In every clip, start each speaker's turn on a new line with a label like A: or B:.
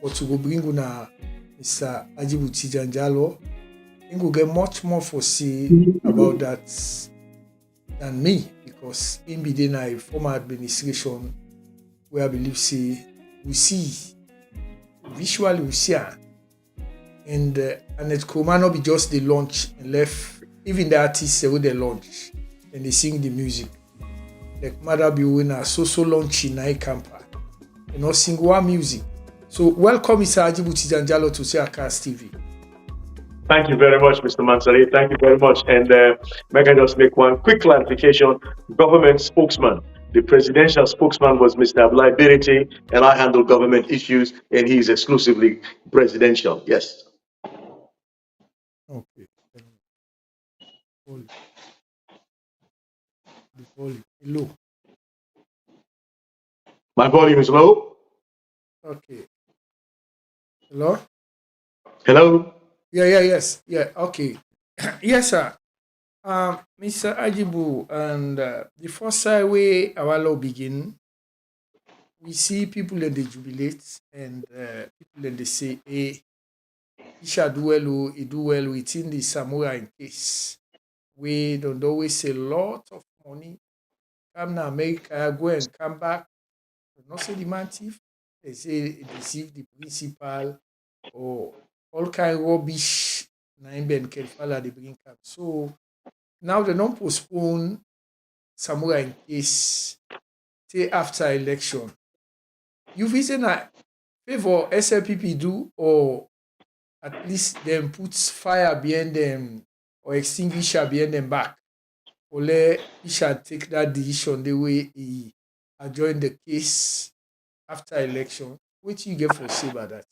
A: but to go bring una Mr. Ajibu Tijanjalo. I think we'll get much more for say about that than me, because in within a former administration where I believe say we see visually we see her. And it could not be just the launch and left, even the artists with the launch and they sing the music. Like Mother be winner, so launch in camper. And not sing one music. So welcome Mr. Ajibu Tijanjalo to Sierra TV.
B: Thank you very much, Mr. Mansari. Thank you very much. And may I just make one quick clarification? Government spokesman. The presidential spokesman was Mr. Ablai Biriti, and I handle government issues, and he is exclusively presidential. Yes.
A: Okay. Hello.
B: My volume is low.
A: Okay. Hello?
B: Hello?
A: Yes. Okay. Yes, sir. Mr. Ajibu, and the first side way our law begin, we see people in the jubilate and people in the say, hey, he shall do well, he do well within the samurai case. We don't always say a lot of money. Come to America, go and come back. Not say the man thief. They say deceive the principal or all kind of rubbish. Naimben Kelfala they bring up. So now they don't postpone samurai case till after election. You visit a favor SLPP do, or at least them put fire behind them or extinguisher behind them back. Or let he shall take that decision the way he adjourned the case after election. What do you get for say about that?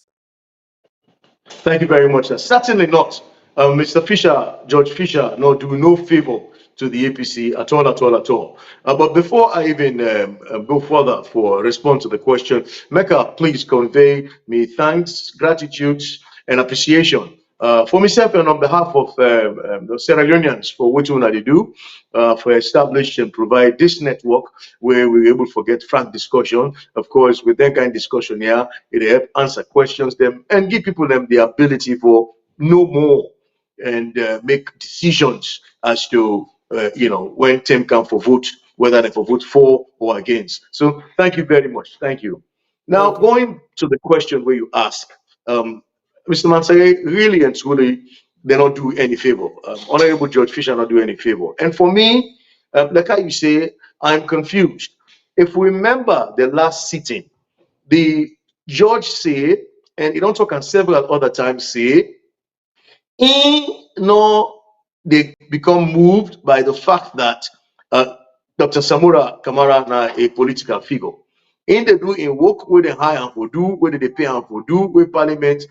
B: Thank you very much, sir. Certainly not. Mr. Fisher, George Fisher, no, do no favor to the APC at all. But before I even go further for response to the question, Mecca, please convey me thanks, gratitude, and appreciation for myself and on behalf of the Sierra Leoneans for what they do, for establish and provide this network where we're able to get frank discussion. Of course, with that kind of discussion here, it help answer questions them and give people them the ability for know more and make decisions as to when time come for vote, whether they for vote for or against. So thank you very much. Thank you. Now going to the question where you ask, Mr. Mansari, really and truly, they not do any favor. Honorable George Fisher not do any favor. And for me, like how you say, I'm confused. If we remember the last sitting, the judge said, and he don't talk on several other times say, they become moved by the fact that Dr. Samura Kamara na a political figure. In the do in work where they hire and for do, where they pay and for do, where Parliament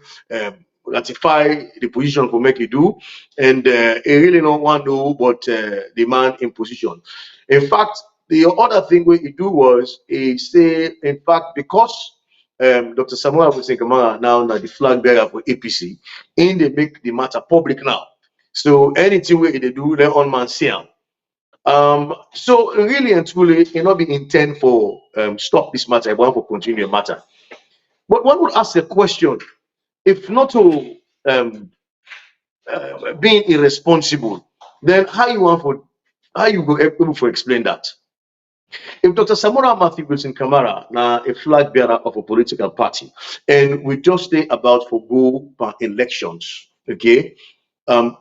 B: ratify the position for make it do, and he really don't want to do but the man in position. In fact, the other thing we he do was he say, in fact, because Dr. Samuel Kamara now the flag bearer for APC, and they make the matter public now. So anything we they do, they on man see them. So really and truly, it cannot be intent for stop this matter, but for continue the matter. But one would ask a question: if not to being irresponsible, then how you go able to explain that? If Dr. Samora Matthew Wilson Kamara now a flag bearer of a political party, and we just stay about for go by elections, okay,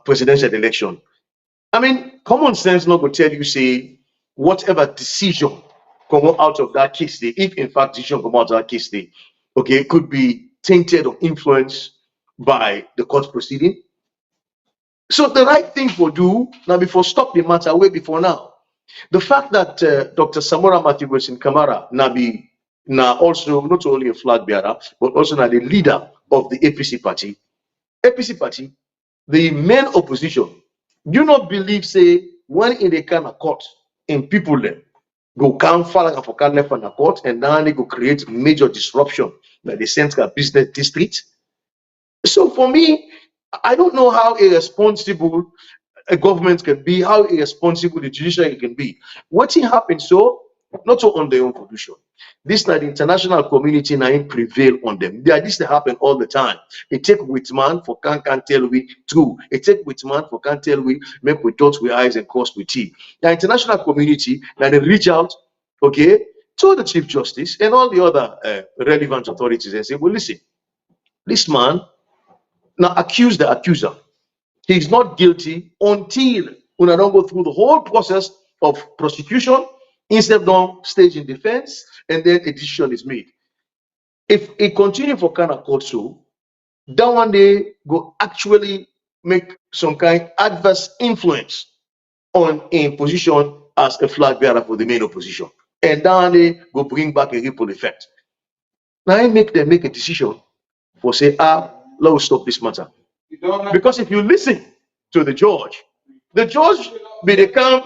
B: presidential election. I mean, common sense not going to tell you say whatever decision come out of that case, if in fact decision come out of that case, okay, could be tainted or influenced by the court proceeding. So the right thing for do now before stop the matter way before now. The fact that Dr. Samora Matthew Wilson Kamara now also not only a flag bearer, but also now the leader of the APC party. APC party, the main opposition, do not believe, say, when in the kind of court, in people then go come far for can left on the court, and now they go create major disruption like the central business district. So for me, I don't know how irresponsible a government can be, how irresponsible the judiciary can be. What happened so not on their own production. This na the international community na im prevail on them. This dey happen all the time. It take with man for can tell we true. It take with man for can tell we make we dot with eyes and cross with teeth. The international community na they reach out, okay, to the Chief Justice and all the other relevant authorities and say, well, listen, this man now accuse the accuser. He's not guilty until una don't go through the whole process of prosecution, instead of stage in defense, and then a decision is made. If it continue for kind of court so, that one day go actually make some kind adverse influence on a position as a flag bearer for the main opposition. And that one day go bring back a ripple effect. Now I make them make a decision for say, let's stop this matter. Because if you listen to the judge be the come,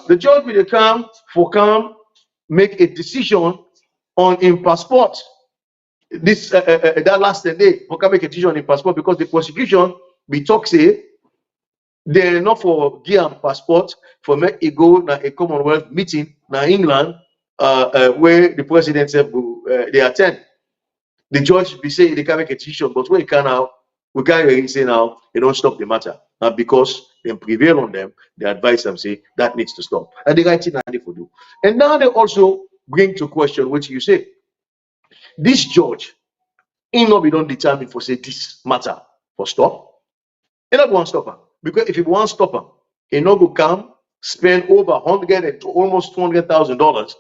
B: the judge be the come for come make a decision on in passport. This that last day for come make a decision in passport because the prosecution be talk say they're not for gear and passport for make it go na a Commonwealth meeting na England where the president said they attend. The judge be saying they can make a decision, but when it can now, we can't really say now they don't stop the matter. Now because they prevail on them, they advise them say that needs to stop. And the right thing that they could do. And now they also bring to question what you say. This judge, he not be don't determine for say this matter for stop. He not want stop her. Because if he want stop her, he not go come spend over 100 and almost $200,000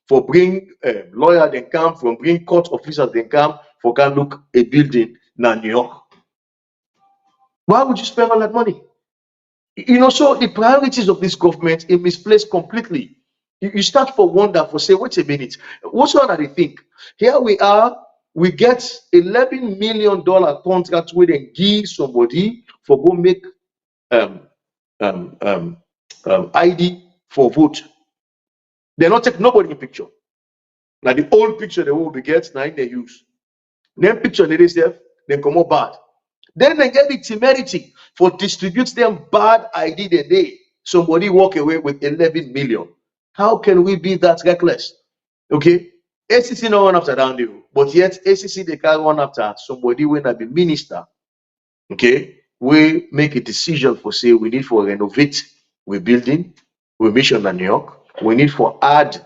B: for bring lawyer then come, from bring court officers then come for can look a building in New York. Why would you spend all that money? You know, so the priorities of this government is misplaced completely. You start for wonder for say, wait a minute, what's one that they think? Here we are, we get $11 million contract where they give somebody for go make um, ID for vote. They not take nobody in picture. Now the old picture they will be get, now they use. Then picture they self, then come out bad. Then they get the temerity for distribute them bad ID the day somebody walk away with 11 million. How can we be that reckless? Okay, ACC no one after down deal, but yet ACC they carry one after somebody when I be minister. Okay, we make a decision for say we need for renovate we building, we mission in New York. We need for add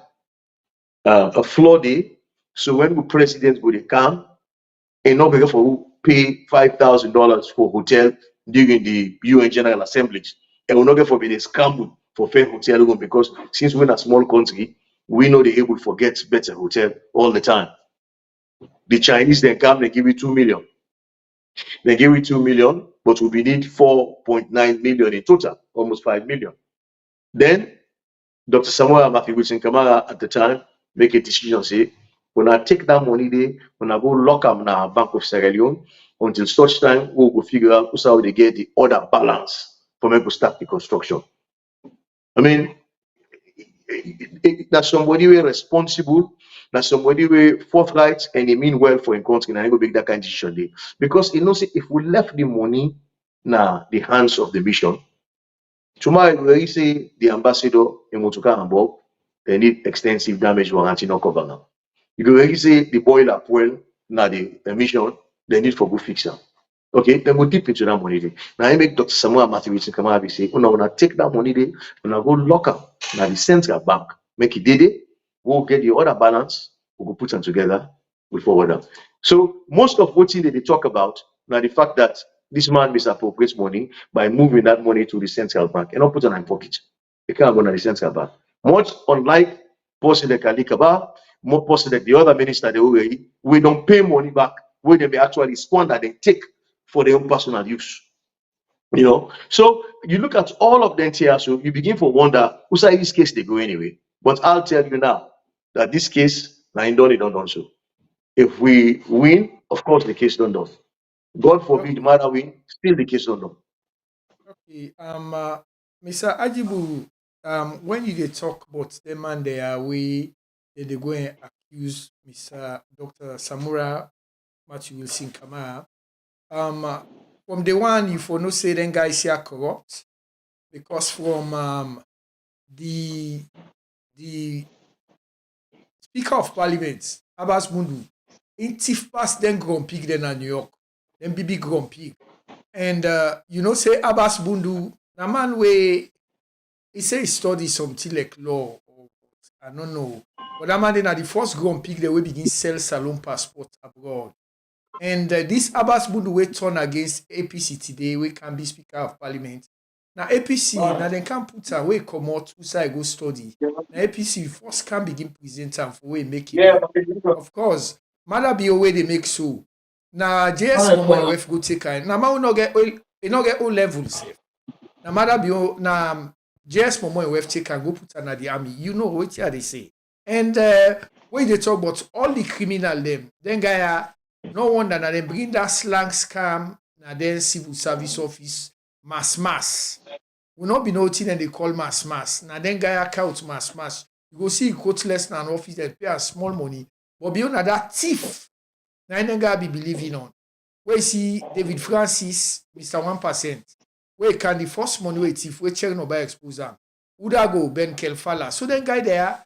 B: a floor day. So when the president go they come, and not be for who pay $5,000 for hotel during the UN General Assemblies, and we're not going for be scramble for fair hotel room because since we're in a small country, we know they able to forget better hotel all the time. The Chinese then come, they give you 2 million. They give you 2 million, but we need 4.9 million in total, almost 5 million. Then Dr. Samuel Mafiwitsin Kamara at the time make a decision say, when I take that money there, when I go lock up na Bank of Sierra Leone until such time we will figure out how they get the other balance for me to start the construction. I mean, that's somebody who responsible, that's somebody who forthright and he mean well for a country and I go make that kind of decision there. Because you know, see, if we left the money na the hands of the mission, tomorrow we say the ambassador in Motuka and Bob, they need extensive damage warranty not cover now. You go already say the boiler well now the emission, they need for go fix them. Okay, then go deep into that money there. Now I make Dr. Samuel Matthews come out and say, oh no, when I take that money there, when I go lock up now the central bank, make it did it, we'll get the other balance, we'll go put them together, we'll forward them. So most of what they talk about now the fact that this man misappropriates money by moving that money to the central bank and not put it in my pocket. It can't go to the central bank. Much unlike person like Ali Kaba, more person like the other minister they already, we don't pay money back where they may actually squander they take for their own personal use. You know, so you look at all of them here, so you begin to wonder who's this case they go anyway. But I'll tell you now that this case, now don't so. If we win, of course the case don't done. God forbid the matter win, still the case don't done.
A: Okay. Mr. Ajibu, when you dey talk about the man there, they go and accuse Mr. Dr. Samura Matthew Wilson Kamara. From the one you for no say them guys here corrupt because from the the Speaker of Parliament, Abbas Mundu, in Chief Pass, then Grand Pig, then New York, then BB Grand Pig. And say Abbas Bundu, na man way he say he study something like law or I don't know. But that man then at the first Grand Pig they will begin sell salon passport abroad. And this Abbas Bundu will turn against APC today, we can be Speaker of Parliament. Now APC, now they can put away come out who say go study. Now APC first can begin present am for way make it
B: Yeah,
A: there. Of course, matter be a way they make so. Now JS Momo we go take kind. Now man no get O level safe. Now matter be na JS Momo we take and go put under the army. You know what they say. And when they talk about all the criminal them, then guy no wonder na dem bring that slang scam na then civil service office mass. We not be noting and they call mass. Na then guy account mass. You go see coatless na an office that pay a small money. But beyond that thief, na then guy be believing on. Where you see David Francis, Mr. 1%, where can the first money where thief, where check no by expose am. Uda go Ben Kelfala. So then guy there,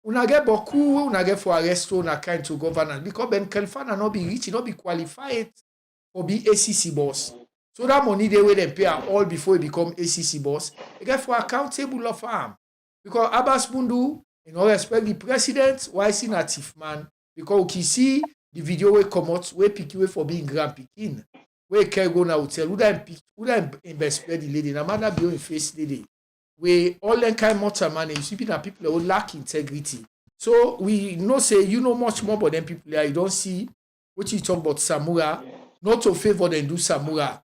A: una get boku, una get for arrest una kind to governance because Ben Kelfala not be rich, not be qualified for be ACC boss. So that money they will then pay all before he become ACC boss. They get for accountable of farm. Because Abbas Bundu, in all respect, the president, why is he not thief man? Because you can see the video will come out, where pick you for being grand picking. Where can go now tell who that invest the lady, no matter be in face lady. Where all that kind of much money, you see people who lack integrity. So we know say you know much more about them people there. You don't see what you talk about Samura, not to favor them do Samura.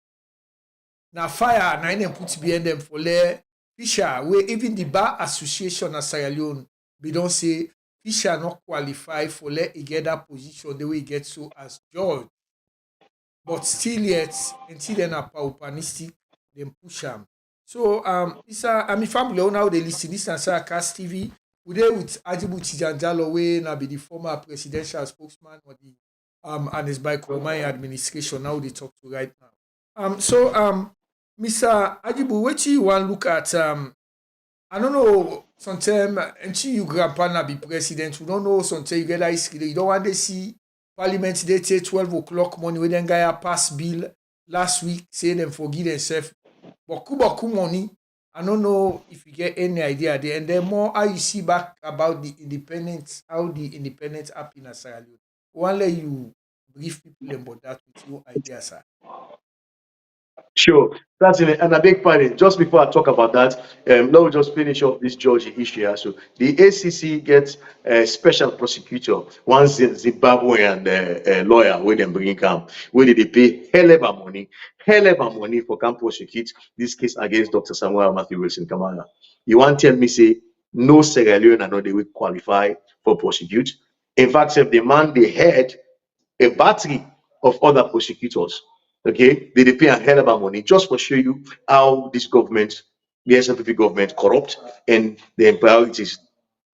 A: Now fire, na them put behind them for le Fisher, where even the Bar Association of Sierra Leone, we don't say Fisher not qualify for let he get that position the way he gets so as judge. But still yet, until then a paupanistic, then push him. So it's I'm a family now they listen this and say Cast TV. We there with Ajibu Chijanjalo way now be the former presidential spokesman or the and his by my administration now they talk to right now. Mr. Ajibu, what you want look at I don't know sometimes until you grandpa na be president, we don't know sometimes you get that history. You don't want to see Parliament they take 12 o'clock money when then guy pass bill last week say them forgive themselves. Boku money. I don't know if you get any idea there. And then more how you see back about the independence, how the independence happen in Sierra Leone. One let you brief people about that with your idea, sir.
B: Sure, that's it. And I beg pardon. Just before I talk about that, let me just finish off this Georgia issue here. So the ACC gets a special prosecutor, one Zimbabwean lawyer, where they bring come, where they pay hell of money for can prosecute this case against Dr. Samuel Matthew Wilson Kamara. You want to tell me say no Sierra Leone and no they will qualify for prosecute? In fact, if the man they had a battery of other prosecutors. Okay, they pay a hell of a money just for show you how this government, the SNPP government, corrupt and their priorities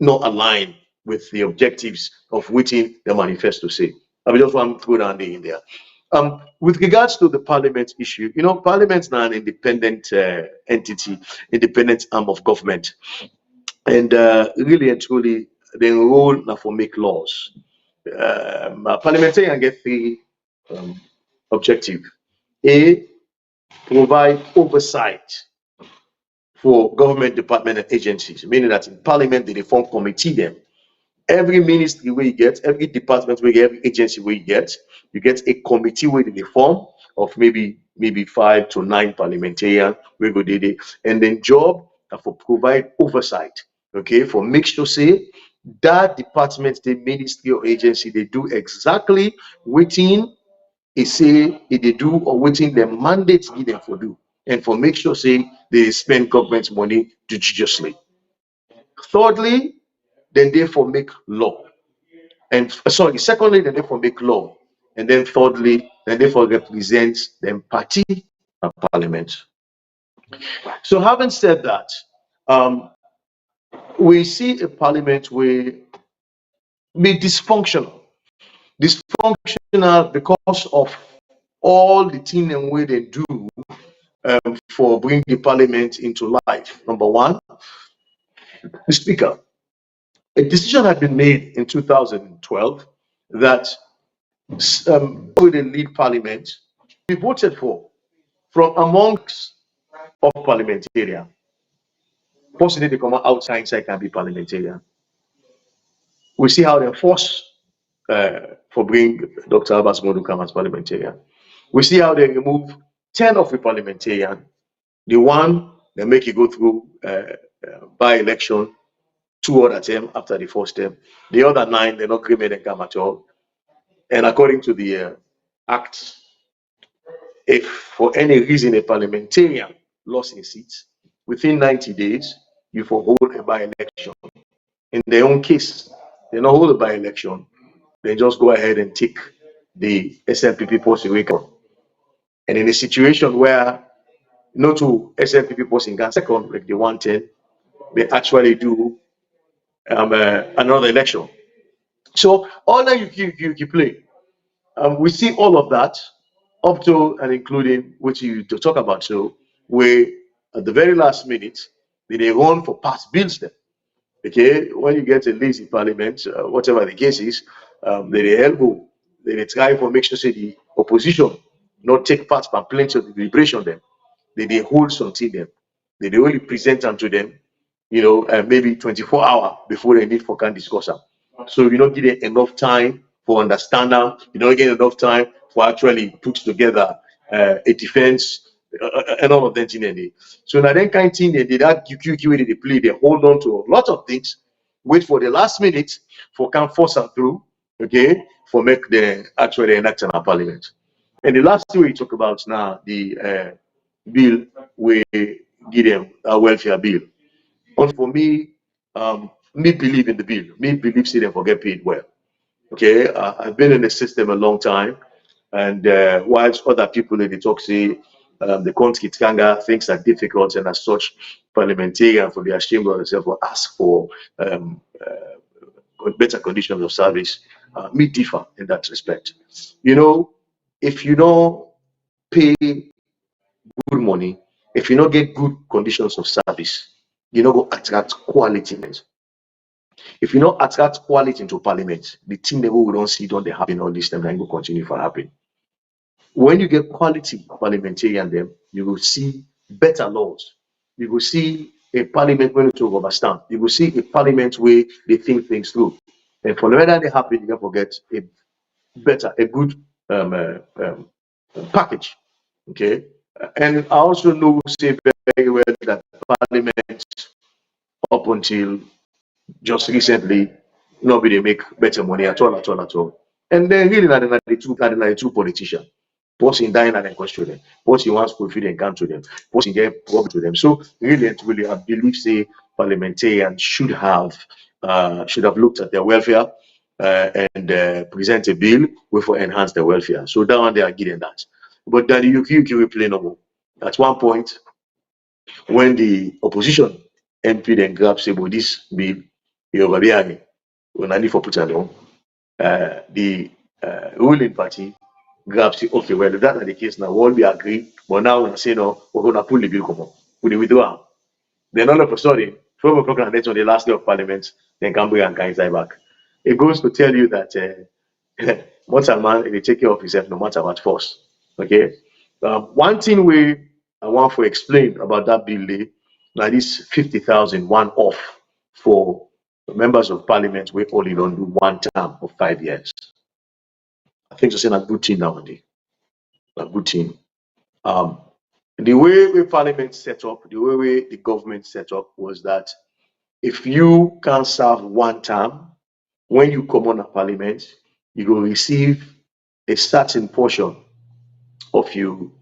B: not align with the objectives of waiting the manifesto say. I just want to throw down there in there. With regards to the parliament issue, parliament's now an independent entity, independent arm of government, and really and truly, the role now for make laws. Parliamentarian get three objectives. A, provide oversight for government department and agencies, meaning that in parliament they form committee them. Every ministry where you get, every department where you get, every agency where you get a committee where they form of maybe 5 to 9 parliamentarian where go they and then job for provide oversight, okay, for make sure say that department, the ministry or agency, they do exactly within e say e dey do or wetin dem mandate give them for do and for make sure say they spend government money judiciously. Thirdly, then therefore make law. And sorry, secondly, then therefore make law. And then thirdly, then therefore represent them party and parliament. So having said that, we see a parliament where be dysfunctional. Dysfunctional because of all the thing and way they do for bringing the parliament into life. Number one, the speaker. A decision had been made in 2012 that with the lead parliament we voted for from amongst of parliamentarian. Possibly they come outside inside can be parliamentarian. We see how they force for bring Dr. Abbas Modu come as parliamentarian. We see how they remove 10 of the parliamentarian. The one they make you go through by election, two other term after the first term. The other 9 they're not criminal and come at all. And according to the act, if for any reason a parliamentarian lost his seat within 90 days, you for hold a by-election. In their own case, they not hold a by-election, they just go ahead and take the SLPP post away. And in a situation where no two SLPP posts in Ghana second, like the 110, they actually do another election. So all that you play, we see all of that up to and including which you to talk about. So we at the very last minute, they run for past bills then. Okay, when you get a lazy parliament, whatever the case is, they elbow, they try for make sure say the opposition not take part in plenty of the deliberation them. They hold something them. They only present them to them, maybe 24 hours before they need for can discuss them. So you don't give them enough time for understand them. You don't get enough time for actually put together a defense and all of that thing. So now that kind of thing they that QQ they play, they hold on to a lot of things, wait for the last minute for can force them through, okay, for make the actually enact in our parliament. And the last thing we talk about now, the bill we give them a welfare bill. And for me, me believe in the bill. Me believe see them for get paid well. Okay, I've been in the system a long time, and whilst other people in the talk say the country kanga things are difficult and as such, parliamentarian for the ashamed of themselves will ask for better conditions of service. Me differ in that respect. If you don't pay good money, if you don't get good conditions of service, you don't go attract quality. If you don't attract quality into parliament, the thing that we don't see don't they happen all this time and go continue for happen. When you get quality parliamentarian, then you will see better laws. You will see a parliament when to understand. You will see a parliament where they think things through. And for the way that they happen, you can forget a good package. Okay. And I also know say very well that parliament up until just recently nobody make better money at all, at all, at all. And then really not the two politicians. What's in dying and then question them. What's in one school feed and come to them. What's in get problem to them. So really and truly, I believe say parliamentarians should have looked at their welfare and present a bill with for enhance their welfare. So that one they are getting that. But then the UQ will play no more. At one point, when the opposition MP then grab say, well, this bill, you're when I need for put it on, the ruling party grab say, okay, well, if that is the case now, all we agree, but now we say no, we're going to pull the bill come on. We withdraw. Then all of a sudden, 12 o'clock and that's on the last day of parliament, then can bring and can inside back. It goes to tell you that once a man, they take care of himself no matter what force. Okay. One thing I want to explain about that bill, now this 50,000 one off for members of parliament, we only don't do one term of 5 years. I think it's a good thing nowadays. A good thing. Um, the way parliament set up, the way the government set up was that if you can serve one term, when you come on a parliament, you will receive a certain portion of you,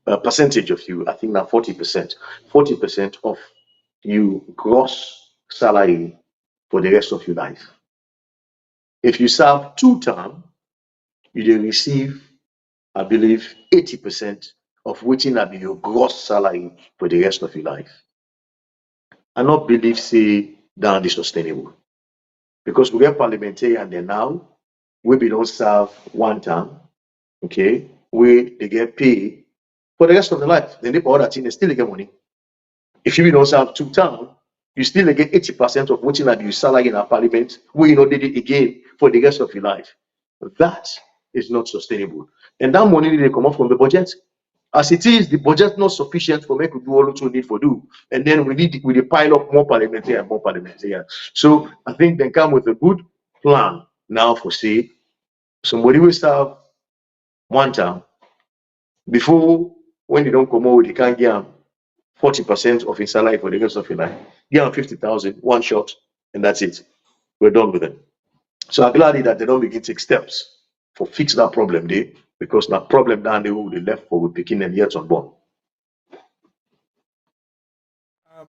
B: a percentage of you, I think now 40%, 40% of you gross salary for the rest of your life. If you serve 2 terms, you will receive, I believe, 80% of which will be your gross salary for the rest of your life. I not believe say that is sustainable. Because we get parliamentarian there now, we don't serve 1 term, okay, we they get paid for the rest of the life. Then they other thing, they still get money. If you don't serve 2 terms, you still get 80% of what you salary in our parliament, we not did it again for the rest of your life. That is not sustainable. And that money they come out from the budget. As it is, the budget not sufficient for make we do all what we need for do. And then we pile up more parliamentarian and more parliamentarian. So I think they come with a good plan now for say somebody will serve one term before when they don't come out, they can't get 40% of his salary for the rest of your life. Give him 50,000, one shot, and that's it. We're done with it. So I'm glad that they don't begin to take steps for fix that problem there, because that problem down there will be left for we picking them yet unborn.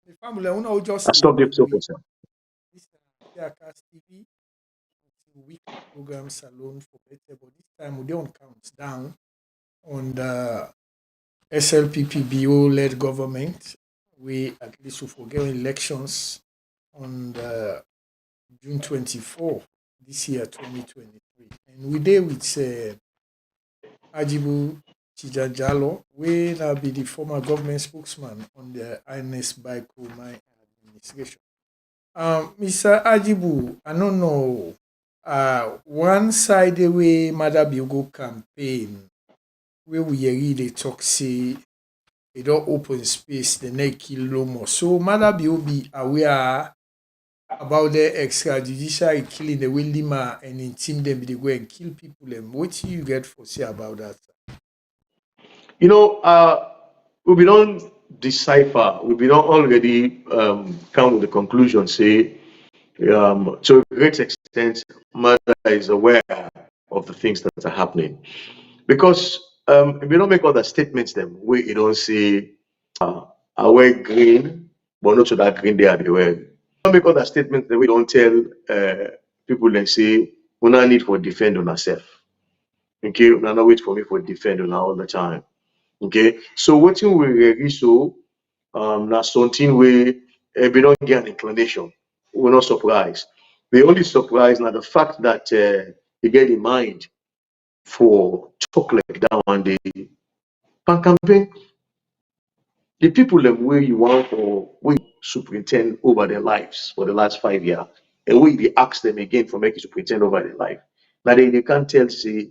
A: The family, I will
B: I
A: just
B: stop there so
A: remind
B: far.
A: this Cast TV weekly program Salon for Better, but this time we don't count down on the SLPPBO led government. We at least will forget elections on the June 24 this year, 2023. And we there with Ajibu Chijanjalo, we now be the former government spokesman on the INS Biko my administration. Mr. Ajibu, I don't know. One side the way Mother Biogo campaign, where we really talk say it don't open space the next kill more. So Mother Bio be aware about the extrajudicial killing the way Lima and in team them they go and kill people. Them. What do you get for say about that?
B: You know, we don't decipher, we don't already come with the conclusion, say, to a great extent, mother is aware of the things that are happening. Because we don't make other statements, them, we you don't say, I wear green, but not to that green they are the wear. Don't make other statements that we don't tell people and say, we not need for defend on ourselves. Okay, we not wait for me for defend on all the time. Okay, so what we really so now something we we don't get an inclination. We're not surprised. The only surprise now the fact that you get in mind for talk like that one day. Pan campaign, the people them where you want for we superintend over their lives for the last 5 years, and we they ask them again for making superintend over their life. Now they can't tell say,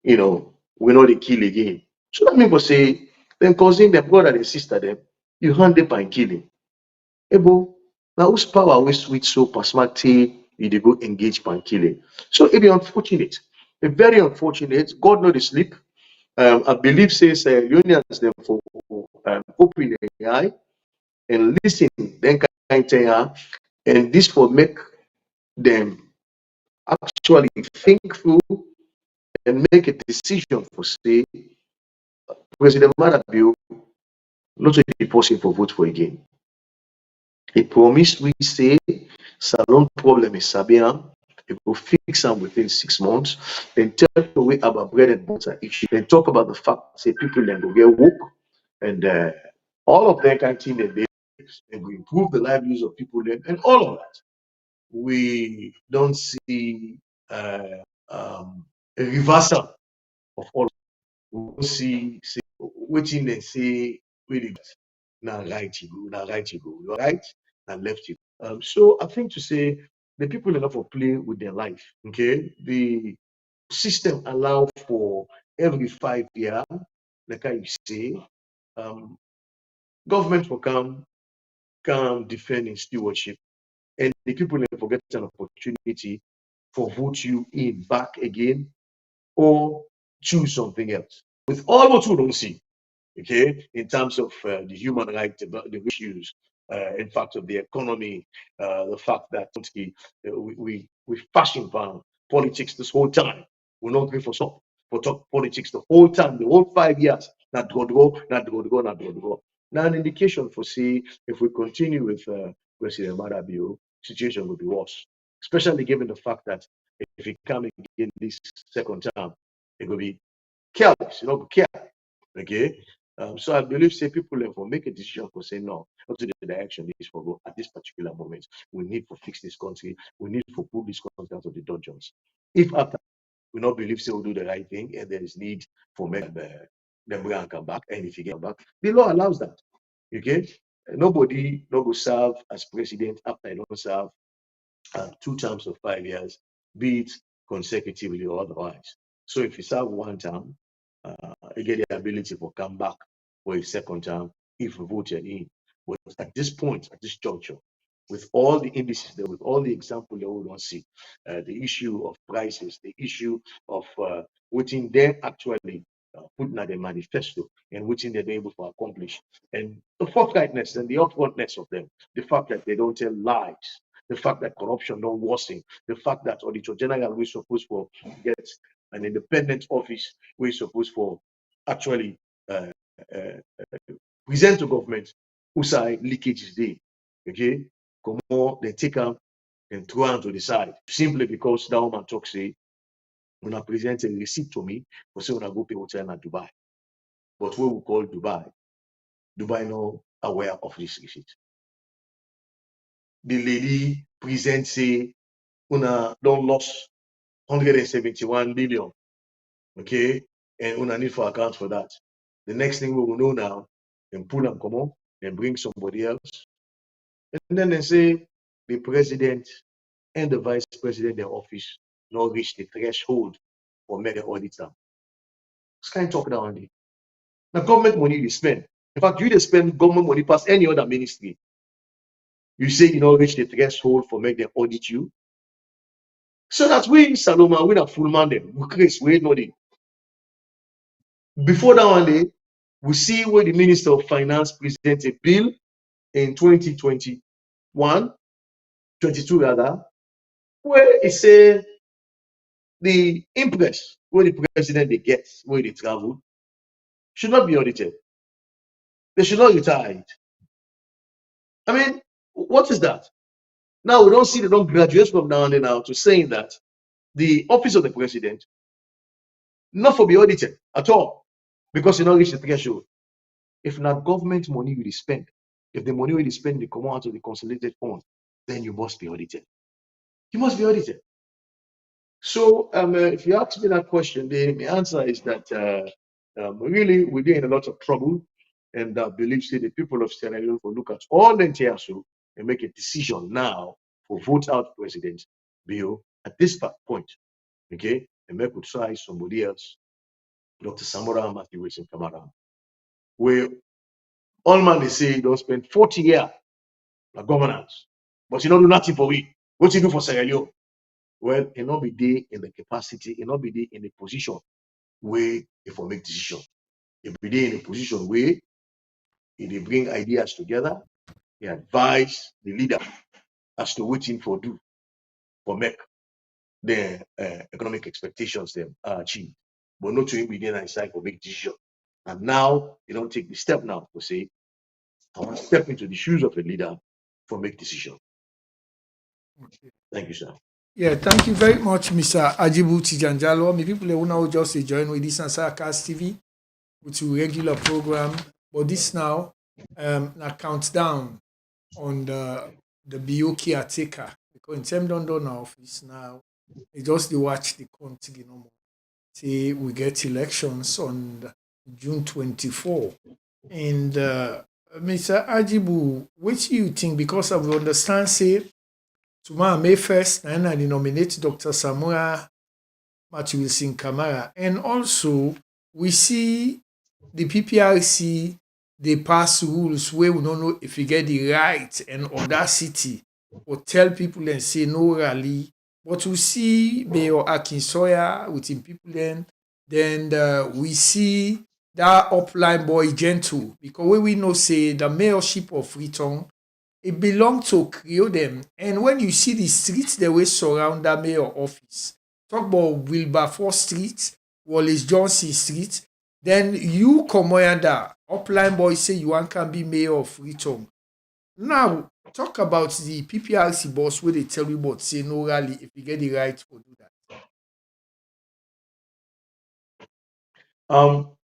B: we know they kill again. So that means say them cousin, them brother, and sister them, you hand them and killing. Ebo, now whose power we switch so pasmati you dey go engage pan killing. So it be unfortunate. It very unfortunate. God know the sleep. I believe says unions them for open their eye and listen, then kind thing, and this for make them actually think through and make a decision for say President Marabiu not to be possible for vote for again. He promised we say Salon problem is Sabian. It will fix them within 6 months. Then tell away about bread and butter issue. Then talk about the fact say people then go get woke and all of that kind of thing that they will improve the livelihoods of people then and all of that. We don't see a reversal of all. We don't see say waiting and say wait now right you go, now right you go, you are right, and left you. So I think to say the people enough for play with their life. Okay, the system allow for every 5 year, like I say, um, government will come defend in stewardship, and the people will get an opportunity for vote you in back again or choose something else. With all what we don't see, okay, in terms of the human rights, the issues, in fact, of the economy, the fact that we fashion for politics this whole time. We're not going for some for talk politics the whole time, the whole 5 years. Not go, go, not go, go, not go, go. Now, an indication for see if we continue with President Marabio, situation will be worse, especially given the fact that if he come again this second time, it will be careless, care. Okay. So I believe say people will make a decision for say no, not to the direction this for go at this particular moment. We need to fix this country. We need to pull this country out of the dungeons. If after we not believe say we'll do the right thing and there is need for them bring and come back, and if you get back, the law allows that. Okay. nobody no go serve as president after I don't serve 2 terms of 5 years, be it consecutively or otherwise. So if you serve 1 term, you get the ability to come back for a second term if voted in. But at this point, at this juncture, with all the indices there, with all the examples that we don't see, the issue of prices, the issue of waiting them actually putting at the manifesto and waiting they're able to accomplish, and the forthrightness and the upfrontness of them, the fact that they don't tell lies, the fact that corruption don't worsen, the fact that Auditor General we're supposed for get an independent office we're supposed for actually uh, uh, present to government who say leakage is there. Okay, come on, they take them and throw them to the side simply because that woman talk say when I present a receipt to me for say when I go pay hotel in Dubai, but what we call Dubai, Dubai no aware of this receipt. The lady present say una don't lost 171 million, okay, and una need for account for that. The next thing we will know now, then pull them come on, then bring somebody else, and then they say the president and the vice president their office not reach the threshold for make the audit them. It's kind of talk down there. Now government money you spend. In fact, you spend government money past any other ministry. You say you not reach the threshold for make them audit you. So that we Saloma, we not full man them. We Chris, we know it. Before that one day, we see where the Minister of Finance presented a bill in 2021, 22 rather, where it said the impress where the president they get, where they travel, should not be audited. They should not retire it. I mean, what is that? Now we don't see they don't graduate from now and now to saying that the office of the president not for be audited at all because you not reach the threshold. If not government money you spend, if the money you spend they come out of the consolidated fund, then you must be audited. You must be audited. So if you ask me that question, the answer is that really we're in a lot of trouble, and I believe the people of Sierra Leone will look at all the NTSU and make a decision now for vote out president bill at this point, okay, and make we try somebody else, Dr. Samora Matthew Wilson Kamara, where all man they say don't spend 40 years on governance, but you don't do nothing for we. What you do for Sierra Leone? Well, it not be there in the capacity, it not be there in the position where if we make decision. It be there in a position where if they bring ideas together, they advise the leader as to what for do for make the economic expectations them are achieved. But not to be there inside for make decision. And now they don't take the step now to say, I want to step into the shoes of a leader for make decision.
A: Okay.
B: Thank you, sir.
A: Yeah, thank you very much, Mr. Ajibu Tijanjalo. My people who now just join with this Answer Cast TV with your regular program. But this now, a countdown on the BOK caretaker. Because in terms of the office now, they just they watch the country no more. See, we get elections on June 24. And Mr. Ajibu, what do you think? Because I will understand, say, tomorrow, May 1st, and I nominate Dr. Samura Matthew Wilson Kamara. And also, we see the PPRC, they pass rules where we don't know if you get the right and audacity or tell people and say no rally. But we see Mayor Akinsoya with him people then we see that upline boy gentle because when we know say the mayorship of Freetown it belong to Creo them. And when you see the streets the way surround that mayor office, talk about Wilberforce Street, Wallace Johnson Street, then you come that upline boy say you want can be mayor of Freetown. Now talk about the PPRC boss where they tell you about say no rally if you get the right to do that.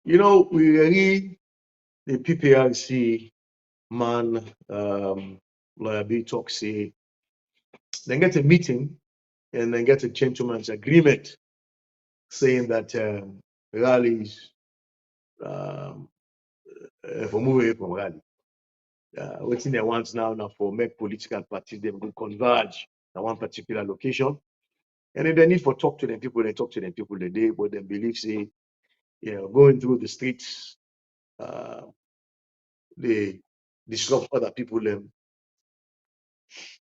B: We really the PPRC man lawyer B talk say they get a meeting and then get a gentleman's agreement saying that rallies for moving away from rally. Waiting they want now for make political parties them go converge at one particular location. And if they need for talk to them people, they talk to them people the day, but they believe say, going through the streets, uh, they disrupt other people and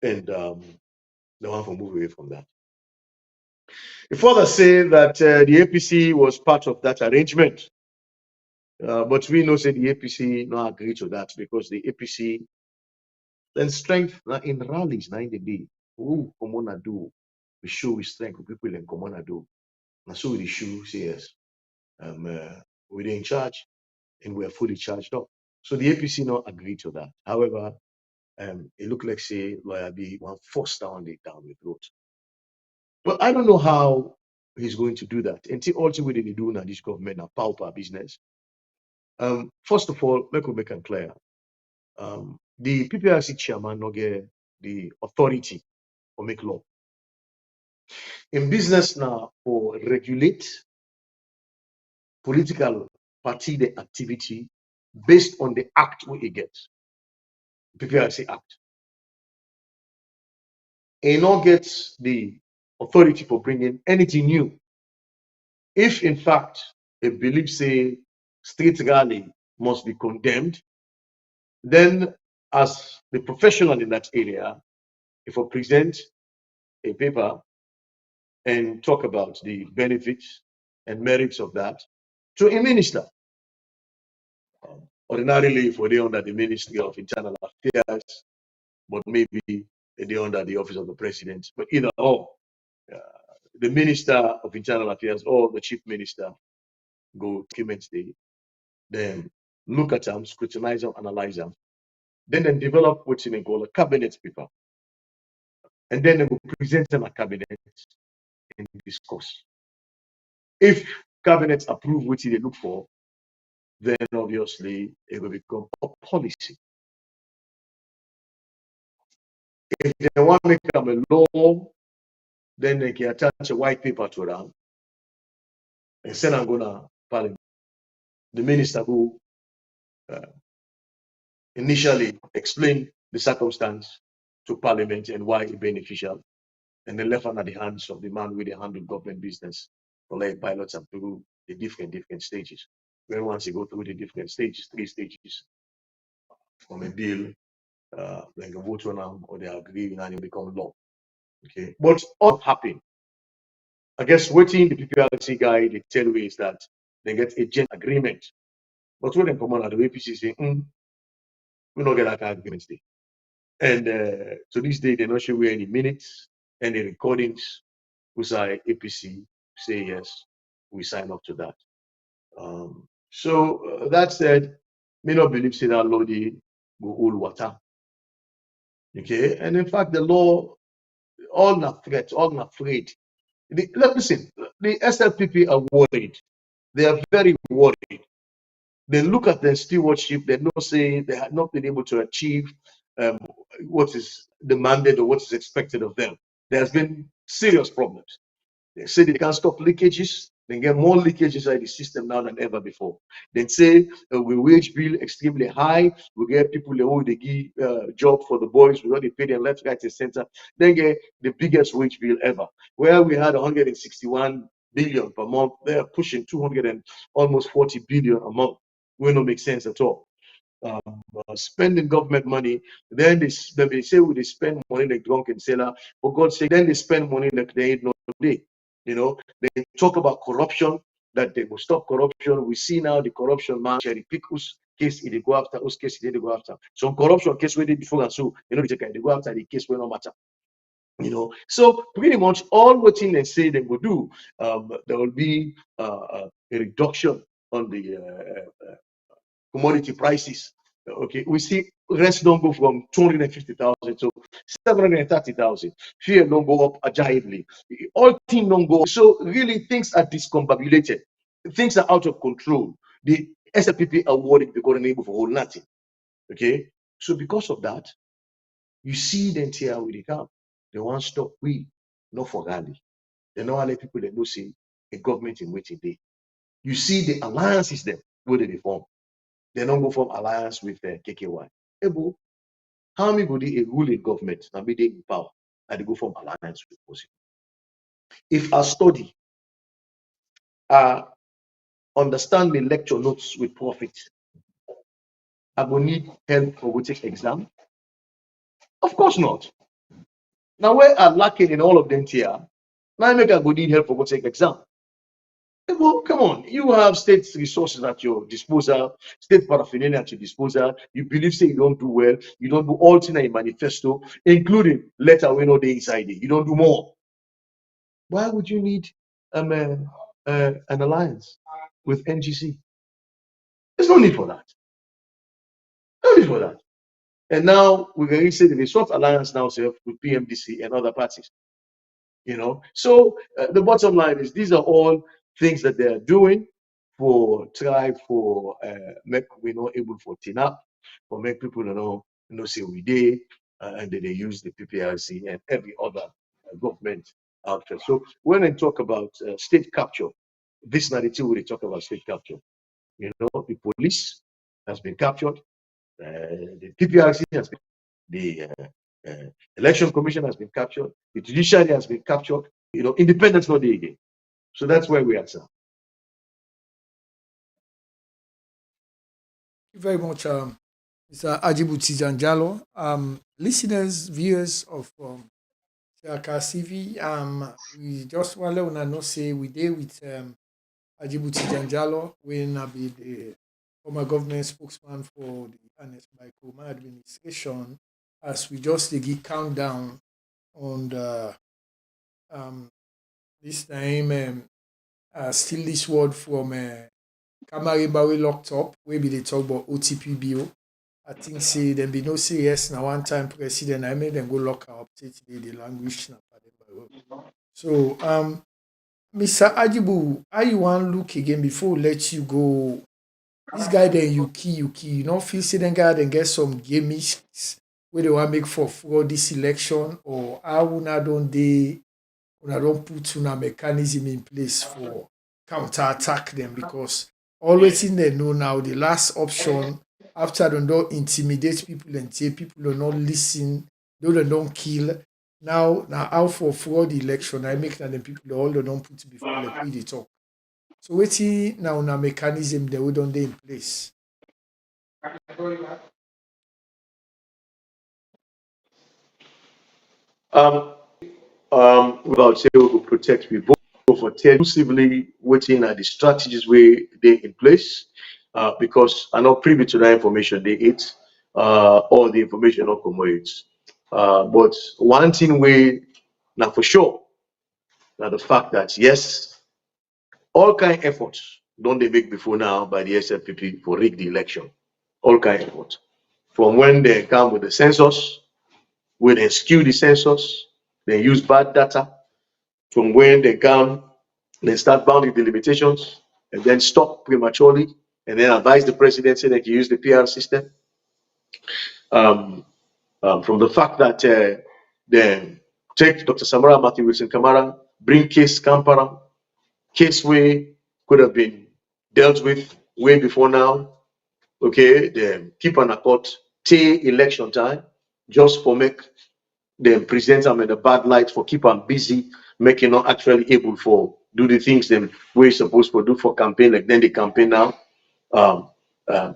B: they want to move away from that. The further say that the APC was part of that arrangement, but we know say the APC not agree to that because the APC then strength in rallies na in the day. Who come do? We show we strength with people in come do. And so we show say yes, we're in charge and we're fully charged up. So the APC not agree to that. However, it looked like say lawyer B one forced down the road. But I don't know how he's going to do that. Until ultimately they do now this government and pauper business. First of all, let me make it clear. The PPRC chairman not get the authority to make law. In business now, for regulate political party the activity based on the act we get. PPRC Act. And not get the authority for bringing anything new. If in fact a belief say street rally must be condemned, then as the professional in that area, if I present a paper and talk about the benefits and merits of that to a minister, ordinarily for they under the Ministry of Internal Affairs, but maybe they under the Office of the President, but either or, uh, the Minister of Internal Affairs or the Chief Minister go documents then look at them, scrutinize them, analyze them, then develop what's in called a cabinet paper, and then they will present them at cabinet and discuss. If cabinet approve what they look for, then obviously it will become a policy. If they want to make them a law, then they can attach a white paper to them and send them to parliament. The minister will initially explain the circumstance to parliament and why it's beneficial, and then left under the hands of the man with the handle government business to let pilots up through the different stages. When once you go through the different stages, 3 stages from a bill, like a vote on them or they agree and it become law. Okay, but all happen. I guess waiting the PPRC guy they tell you is that they get a joint agreement. But when they come on at the APC say, we don't get that kind of agreement. And to this day, they're not sure any minutes, any recordings. We say APC say yes, we sign up to that. So that said, may not believe say that law they go hold water. Okay, and in fact, the law all not threat, all not afraid. Listen, the SLPP are worried. They are very worried. They look at their stewardship, they know say they have not been able to achieve um, what is demanded or what is expected of them. There has been serious problems. They say they can't stop leakages. They get more leakage inside the system now than ever before. They say we wage bill extremely high. We get people who they give job for the boys. We got to pay them left, right, and center. Then get the biggest wage bill ever. Where we had 161 billion per month, they are pushing 200 and almost 40 billion a month. Will not make sense at all. Spending government money, then they say they spend money like drunken sailor. For God's sake, then they spend money like they ain't no day. They talk about corruption, that they will stop corruption. We see now the corruption man cherry pick whose case they go after, whose case they go after. Some corruption case where they before and so they go after the case where no matter. So pretty much all what they say they will do, there will be a reduction on the commodity prices. Okay, we see rents don't go from 250,000 to 730,000. Fear don't go up agilely. All things don't go. So really things are discombobulated. Things are out of control. The SLPP are worried because they're able for whole nothing. Okay, so because of that, you see them here with the come. They want stop we, not for rally. They don't let people that know see a government in waiting day. You see the alliances them where they form. They don't go from alliance with KKY. able, how many go dey a ruling government na be dey in power and they go form alliance with opposition. If I study, understand the lecture notes with profit, I go need help for go take exam? Of course not. Now where I'm lacking in all of them here, now make I go need help for go take exam. Well, come on, you have state resources at your disposal, state paraphernalia at your disposal. You believe say you don't do well, you don't do all things in a manifesto, including letter we know the inside it. You don't do more. Why would you need an alliance with NGC? There's no need for that. No need for that. And now we're going to say the resort alliance now with PMDC and other parties. So the bottom line is these are all things that they are doing for try for make we not able for tin up, for make people know say we did, and then they use the PPRC and every other government outfit. So when I talk about state capture, this narrative we talk about state capture. The police has been captured, the PPRC has been, the election commission has been captured, the judiciary has been captured. Independence not there again. So that's where we are, sir.
A: Thank you very much, Mr. Ajibu Tijanjalo. Listeners, viewers of Siaka CV, we just want to let know say we did with Ajibu Tijanjalo when I be the former government spokesman for the Anes Baikoma administration, as we just give countdown on the this time still this word from Kamarimba we locked up, we be they talk about OTP bill. I think say them be no say yes now one time president I made them go lock her up today the language now. So Mr. Ajibu, how you want look again before we let you go? This guy then you key. You don't feel say then guy then get some gimmicks where they want make for this election, or how una don't put una mechanism in place for counter attack them, because always in they know now the last option after they don't intimidate people and say people do not listen, they don't kill. Now how for fraud election I make that the people all they don't put before like we they talk. So waiting now na mechanism that we don't in place.
B: Without say we will protect people for exclusively waiting at the strategies where they in place, because I'm not privy to that information they eat, all the information not commodities. But one thing we now for sure, now the fact that yes, all kind of efforts don't they make before now by the SFPP for rig the election, all kind of efforts. From when they come with the census, when they skew the census, they use bad data. From when they come, they start bounding the limitations and then stop prematurely and then advise the presidency they can use the PR system. From the fact that they take Dr. Samara Matthew Wilson Kamara, bring case Kampara, case way could have been dealt with way before now. Okay, they keep an accord till election time just for make them present them in a bad light, for keep them busy, making not actually able for do the things them we're supposed to do for campaign, like then the campaign now.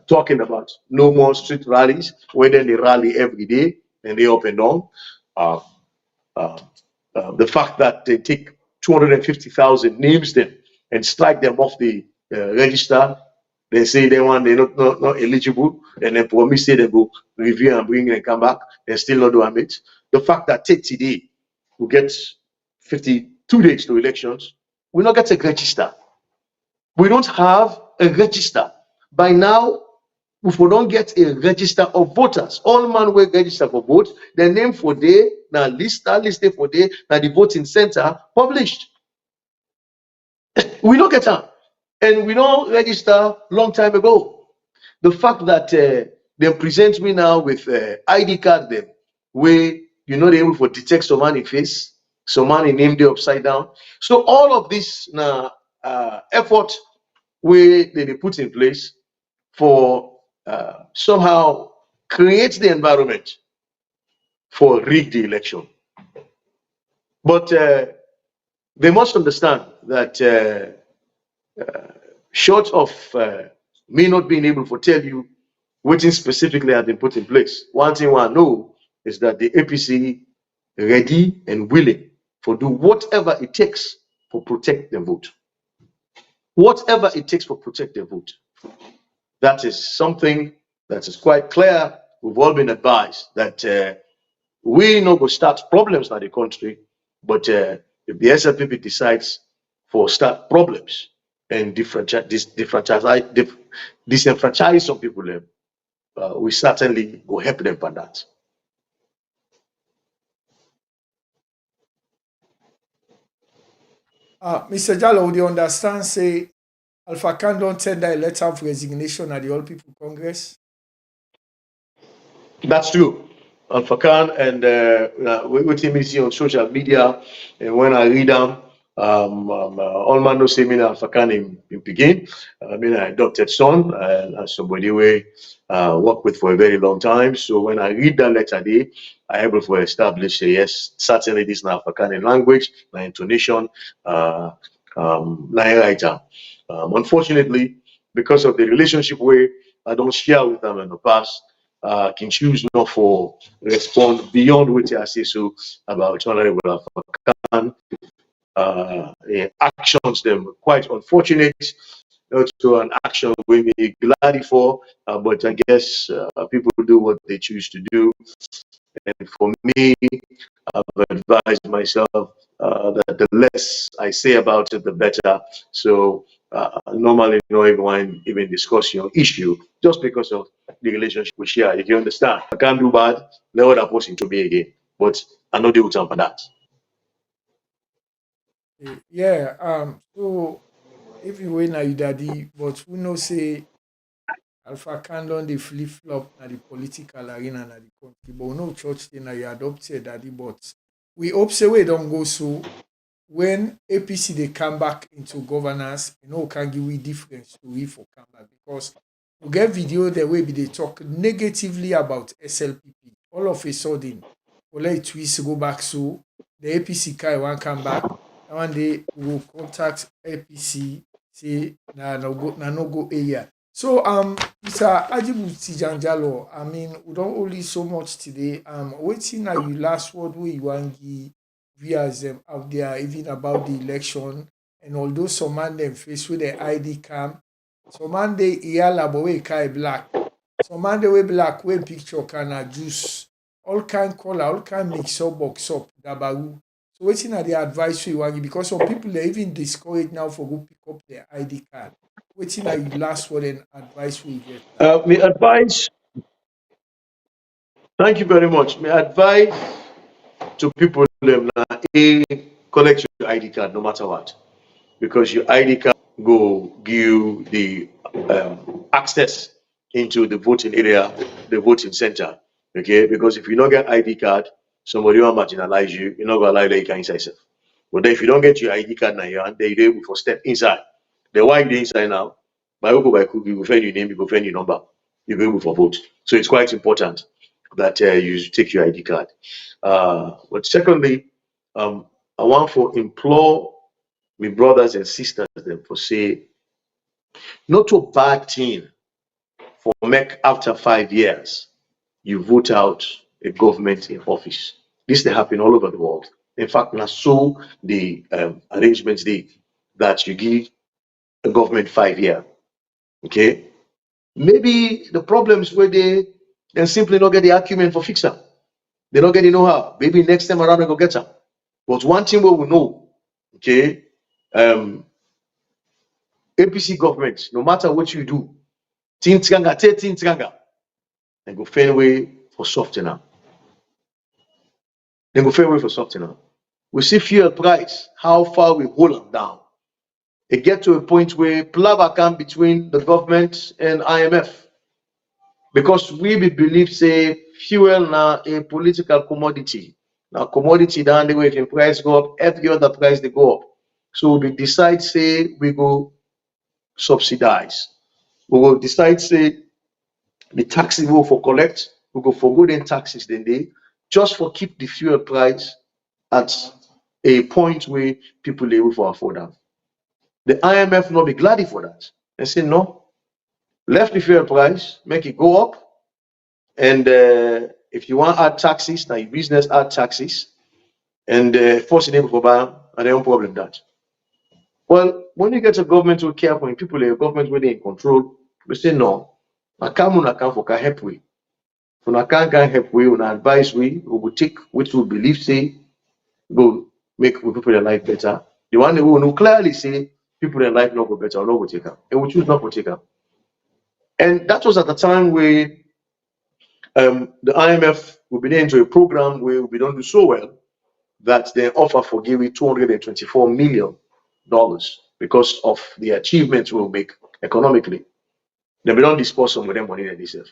B: Talking about no more street rallies, where then they rally every day and they up and down. Uh, uh, the fact that they take 250,000 names them and strike them off the register, they say they're not eligible, and then promise say they go review and bring and come back, and still not do it. The fact that take today we get 52 days to elections, we not get a register. We don't have a register. By now, if we don't get a register of voters, all man will register for vote, the name for day, now list for day, now the voting center published. We don't get them. And we don't register long time ago. The fact that they present me now with ID card them, where they're able to detect some man in face, some man in name they upside down. So all of this now effort where they put in place for somehow create the environment for rig the election. But they must understand that short of me not being able to tell you what specifically has been put in place, one thing I know is that the APC ready and willing to do whatever it takes to protect the vote. Whatever it takes to protect the vote. That is something that is quite clear. We've all been advised that we no go start problems in the country, but if the SLPP decides for start problems and disenfranchise some people, we certainly will help them for that.
A: Mr. Jallo, would you understand, say, Alpha Khan don't tender a letter of resignation at the All People Congress?
B: That's true. Alpha Khan and what me see on social media, and when I read them, all man no say me na Alpha Khan in begin. I mean, I adopted son and somebody we work with for a very long time. So when I read that letter there, I able to establish yes, certainly this is Alpha Khan in language, my intonation, writer. Unfortunately, because of the relationship way I don't share with them in the past, can choose not for respond beyond what I say so about Honorable Alpha actions them quite unfortunate to an action we may glad for, but I guess people do what they choose to do. And for me, I've advised myself that the less I say about it, the better. So normally, no everyone even discuss your issue just because of the relationship we share. If you understand, I can't do bad, let other person to me again. But I know they will jump for that.
A: Yeah, so if you win, na you daddy, but who know say Alpha Khan don dey flip flop na the political arena na the country, but we know church thing na you adopt your daddy, but we hope say we don't go so when APC they come back into governance, you know, we can give we different story for come back because we get video the way they talk negatively about SLPP. All of a sudden, we let twist go back so the APC guy one come back. And one day we will contact APC, say na no go area. So Mr. Ajibu Tijanjalo, I mean, we don't only so much today. Waiting now you last word where you want give viewers them out there, even about the election. And although some man them face with the ID cam, some man they yellow but we kai black. Some man they way black, we picture can juice. All kind color, all kind mix up, box up, dabaru. So waiting at the advice you want because some people they even discouraged now for go pick up their ID card. Waiting at you last word and advice we get now.
B: My advice, thank you very much. My advice to people them na a collect your ID card no matter what. Because your ID card go give you the access into the voting area, the voting center. Okay, because if you don't get ID card, somebody will marginalize you. You're not gonna allow that you can inside yourself. But then if you don't get your ID card now, your hand, then you're able to step inside. Then why you inside now? By hook or by crook, you will find your name, you will find your number, you'll be able to vote. So it's quite important that you take your ID card. But secondly, I want to implore my brothers and sisters them for say not a bad thing for make after 5 years you vote out a government in office. This they happen all over the world. In fact, now so the arrangements they that you give a government 5 year. Okay, maybe the problems where they simply not get the acumen for fix them. They don't get the know-how. Maybe next time around they go get them. But one thing we know, okay, um, APC government, no matter what you do, Tintranga, te Tintranga, and go find way for softening up. Then go find way for softening up. We see fuel price, how far we hold them down. It get to a point where plava come between the government and IMF. Because we believe say fuel now a political commodity. Now commodity down the way if the price go up, every other price they go up. So we decide say we go subsidize. We will decide say the tax we will for collect we go forgo them taxes then they just for keep the fuel price at a point where people able for afford them. The IMF not be glad for that. They say no, left the fuel price, make it go up, and if you want add taxes, now your business add taxes, and force it able for buy, and their own problem that. Well, when you get a government who care for people, a government where they in control, we say no. I can't account for can help we. When I can't help we, when advise we will take which we believe say go make people their life better. The one who will clearly say people their life not go better or not go take them. And we choose not to take them. And that was at the time where the IMF will be into a program where we don't do so well that they offer for giving $224 million because of the achievements we'll make economically. Then we don't dispose some of them money that they save.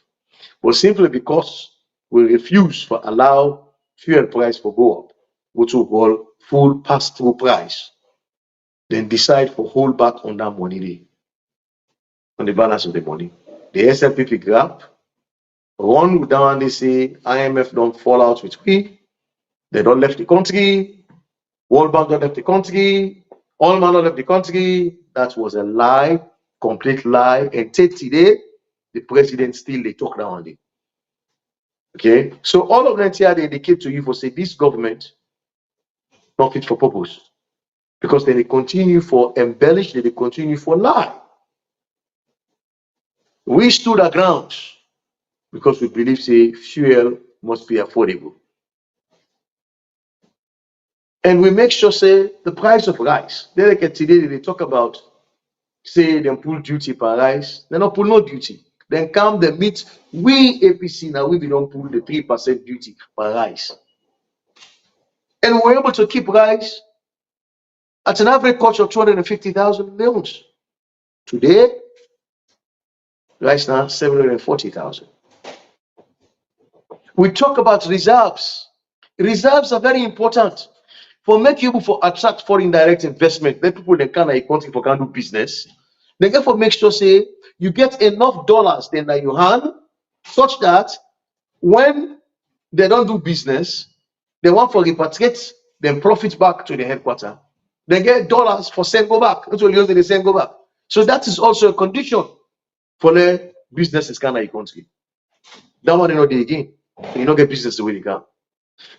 B: But simply because we refuse to allow fuel price to go up, which we call full pass-through price, then decide to hold back on that money, on the balance of the money. The SLPP grab, run down, they say IMF don't fall out with we, they don't left the country, World Bank don't left the country, all man left the country. That was a lie, complete lie. And today, the president still they talk down on it. Okay, so all of them here they indicate to you for say this government not fit for purpose because they continue for embellish, they continue for lie. We stood our ground because we believe say fuel must be affordable, and we make sure say the price of rice. They like today they talk about say them pull duty per rice, they not pull no duty. Then come the meet we APC now we don't pull the 3% duty per rice, and we're able to keep rice at an average cost of 250,000 loans. Today, right now, 740,000. We talk about reserves. Reserves are very important for make you for attract foreign direct investment. Let people they can a country for can do business. They get for make sure say you get enough dollars then that you hand such that when they don't do business, they want for repatriate then profit back to the headquarters. They get dollars for send go back. That's what they send go back. So that is also a condition for the businesses can a country. That one you know again. You don't get business the way they can.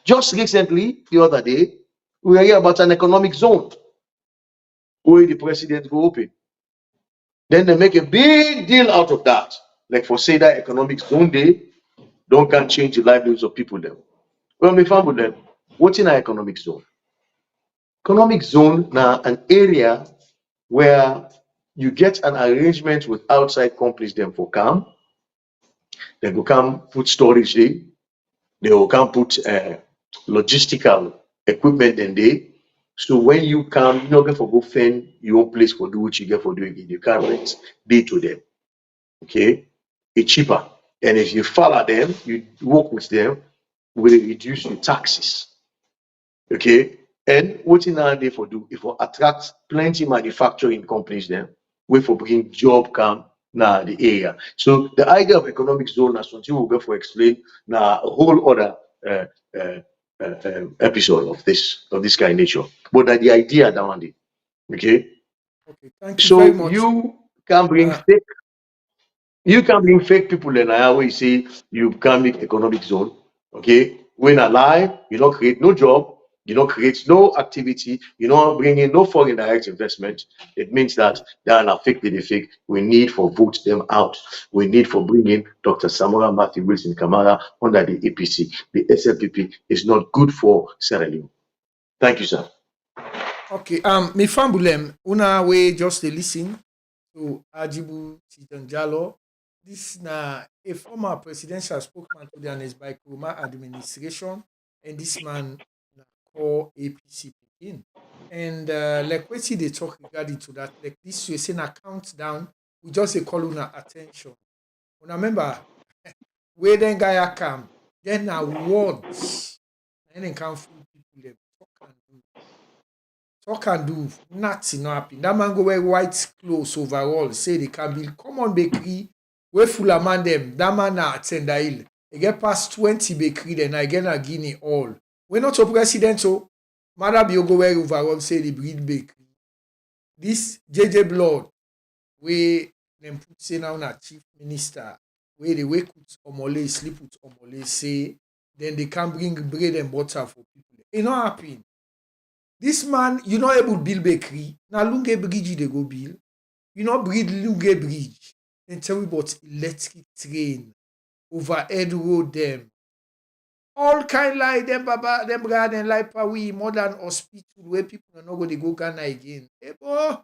B: Just recently, the other day, we were here about an economic zone where the president go open. Then they make a big deal out of that. Like for say that economic zone day, don't can change the livelihoods of people there. Well, we found with them, what's in an economic zone? Economic zone now an area where you get an arrangement with outside companies them for come. They go come put storage there. They will come put logistical equipment in there. So when you come, you not get for go find your own place for do what you get for doing it. You can rent day to them. Okay, it's cheaper. And if you follow them, you work with them, will reduce your taxes. Okay, and what in now they for do if for attract plenty manufacturing companies then wait for bring job come now the area. So the idea of economic zone as something we'll go for explain now a whole other uh, uh, episode of this kind of nature. But the idea down there. Okay,
A: Okay, thank you very
B: so
A: much. Uh,
B: you can bring fake people in where you say you can make economic zone. Okay, when alive, you don't create no job, you don't create no activity, you don't bring in no foreign direct investment. It means that they are not fake, they fake. We need for vote them out. We need for bringing Dr. Samora Matthew Wilson Kamara under the APC. The SLPP is not good for Sierra Leone. Thank you, sir.
A: okay, me fambulem, una we just dey listen to Ajibu Titanjalo. This na a former presidential spokesman to the Anes by Kuruma administration, and this man na call APC Pekin. And like what they talk regarding to that, like this we say na countdown, we just say call una attention. Una remember where then guy come, then na words, and then can fool people them talk and do nothing no happen. That man go wear white clothes overall, say they can build common bakery, where full man them, that man na Tender Hill. They get past 20 bakery, then I get a guinea all. We're not a president, so Mother Biogo where overall say the breed bakery. This JJ Blood, where them put say now na chief minister, where they wake with omole, sleep with omole, say, then they can bring bread and butter for people. It not happen. This man, you not able to build bakery. Now Lunge Bridge they go build. You not build Lunge Bridge. Then tell me about electric train, overhead road them. All kind like them baba, them brad and like we modern hospital where people are not going to go Ghana again. Hey, boy,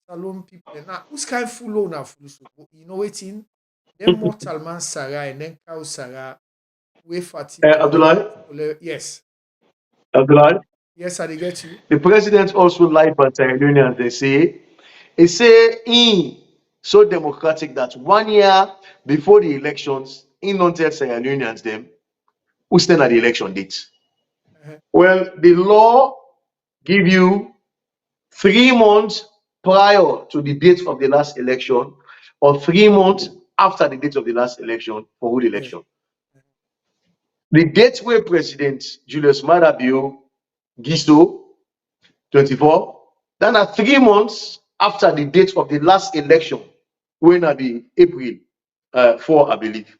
A: Salon people. Now, who's kind full on full so? You know what in? Then mortal man Sarah and then cow Sarah, way fatty
B: Abdullah,
A: yes.
B: Abdullah,
A: Yes, I dey get you.
B: the president also lied for Sierra Leone, they say. He say he so democratic that 1 year before the elections, he not tell Sierra Leoneans them who stand at the election date.
A: Uh-huh.
B: Well, the law give you 3 months prior to the date of the last election or 3 months after the date of the last election for whole
A: Yeah.
B: election. The date where President Julius Maada Bio Giso 24, then na 3 months after the date of the last election, when at the April 4, I believe.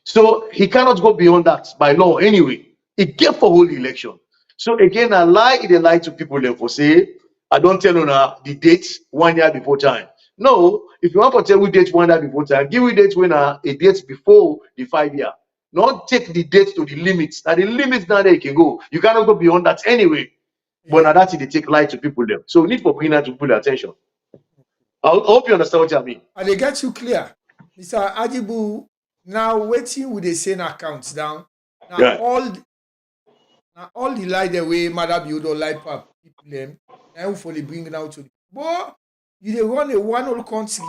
B: So he cannot go beyond that by law anyway. He get for whole election. So again, a lie, they lie to people then for say, I don't tell you now the date 1 year before time. No, if you want to tell we date 1 year before time, give we date when a date before the 5 year. Not take the date to the limits. Now the limits now there you can go. You cannot go beyond that anyway. But
A: Yeah.
B: now that's it, they take lie to people them. So we need for bringing that to people attention. I hope you understand what I mean.
A: I dey get you clear. Mr. Ajibu, now waiting with the same accounts down. Now
B: Yeah.
A: all the lie the way Mother Build or lie pap people them. Now who for the bring it out to the boy, you dey run a one whole country.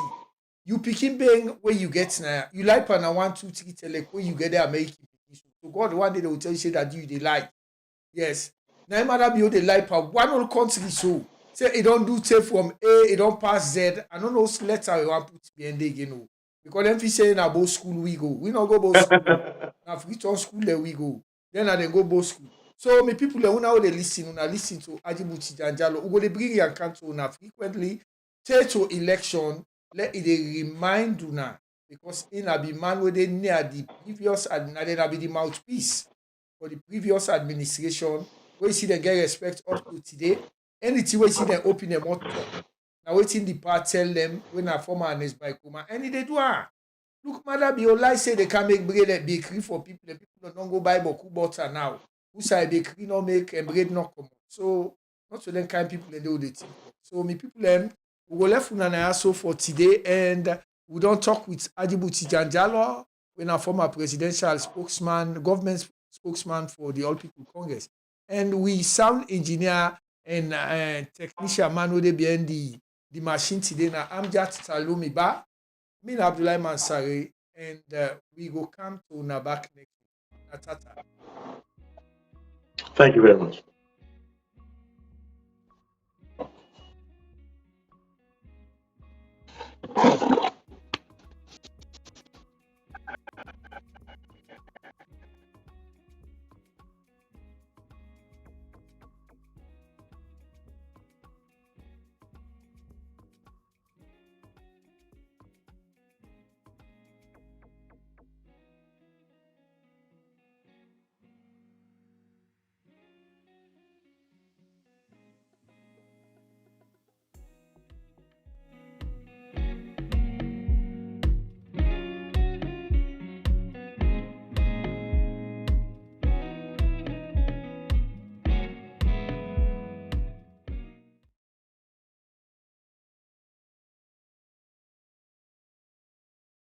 A: You picking bang where you get now. You like pan 1, 2, 3 telek where you get there American. So God one day they will tell you say that you they lie. Yes. Now Mother Build the lie pap one whole country so. Say it don't do take from A, it don't pass Z. I don't know letter we want put behind again. No. Because them fi say na both school we go. We not go both school. Oh. Na return school there we go. Then I then go both school. So me people when now they listen, una listen to Ajibuti Janjalo. We go they bring your country una frequently. Take to election, let it remind una because in a be man where they near the previous and then be the mouthpiece for the previous administration. Where you see them get respect up to today. Anything where you see them open them up talk. Now waiting the part tell them when a former and his by Kuma. Any they do look, Mother Bio lie say they can make bread at bakery for people. The people don't go buy boku butter now. Who say bakery not make and bread not come. So not to them kind people they do the thing. So me people them we go left una so for today and we don't talk with Adibuti Janjalo when a former presidential spokesman, government spokesman for the All People Congress. And we sound engineer and technician man who they behind the machine today now. I'm just Salumi Ba, me na Abdullah Mansari, and we go come to Nabak next week. Natata.
B: Thank you very much.